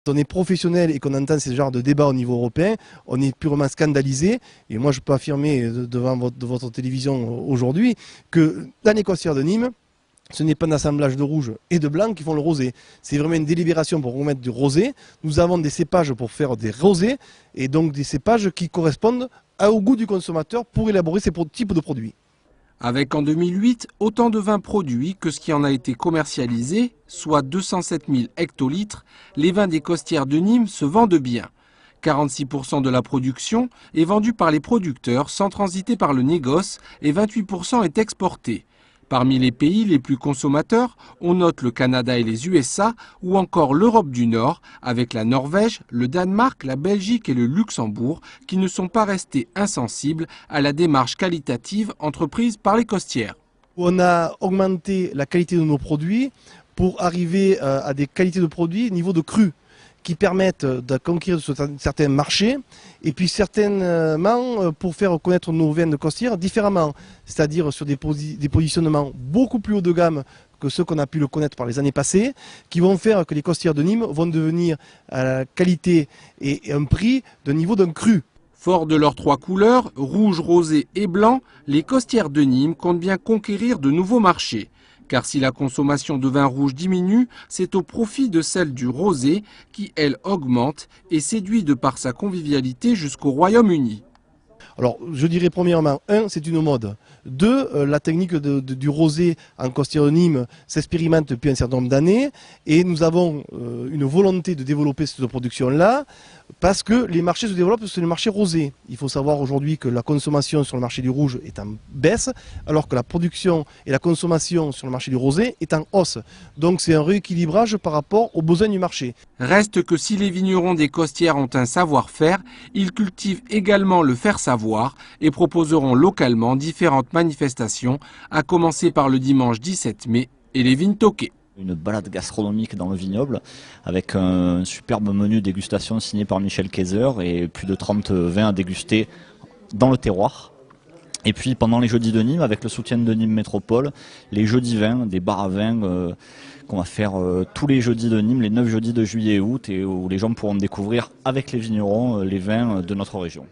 on est professionnel et qu'on entend ce genre de débat au niveau européen, on est purement scandalisé. Et moi, je peux affirmer devant votre télévision aujourd'hui que dans les costières de Nîmes, ce n'est pas un assemblage de rouge et de blanc qui font le rosé. C'est vraiment une délibération pour remettre du rosé. Nous avons des cépages pour faire des rosés et donc des cépages qui correspondent au goût du consommateur pour élaborer ces types de produits. Avec en 2008 autant de vins produits que ce qui en a été commercialisé, soit 207 000 hectolitres, les vins des costières de Nîmes se vendent bien. 46% de la production est vendue par les producteurs sans transiter par le négoce et 28% est exporté. Parmi les pays les plus consommateurs, on note le Canada et les USA ou encore l'Europe du Nord avec la Norvège, le Danemark, la Belgique et le Luxembourg qui ne sont pas restés insensibles à la démarche qualitative entreprise par les costières. On a augmenté la qualité de nos produits pour arriver à des qualités de produits niveau de cru qui permettent de conquérir certains marchés et puis certainement pour faire connaître nos vins de costières différemment, c'est-à-dire sur des positionnements beaucoup plus haut de gamme que ceux qu'on a pu le connaître par les années passées, qui vont faire que les costières de Nîmes vont devenir à la qualité et un prix de niveau d'un cru. Fort de leurs trois couleurs, rouge, rosé et blanc, les costières de Nîmes comptent bien conquérir de nouveaux marchés. Car si la consommation de vin rouge diminue, c'est au profit de celle du rosé qui, elle, augmente et séduit de par sa convivialité jusqu'au Royaume-Uni. Alors, je dirais premièrement, c'est une mode. 2, la technique du rosé en costière de Nîmes s'expérimente depuis un certain nombre d'années et nous avons une volonté de développer cette production-là parce que les marchés se développent sur le marché rosé. Il faut savoir aujourd'hui que la consommation sur le marché du rouge est en baisse alors que la production et la consommation sur le marché du rosé est en hausse. Donc c'est un rééquilibrage par rapport aux besoins du marché. Reste que si les vignerons des costières ont un savoir-faire, ils cultivent également le faire savoir et proposeront localement différentes manifestations, à commencer par le dimanche 17 mai et les vignes toquées. Une balade gastronomique dans le vignoble avec un superbe menu dégustation signé par Michel Kayser et plus de 30 vins à déguster dans le terroir. Et puis pendant les jeudis de Nîmes, avec le soutien de Nîmes Métropole, les jeudis vins, des bars à vin qu'on va faire tous les jeudis de Nîmes, les 9 jeudis de juillet et août, et où les gens pourront découvrir avec les vignerons les vins de notre région.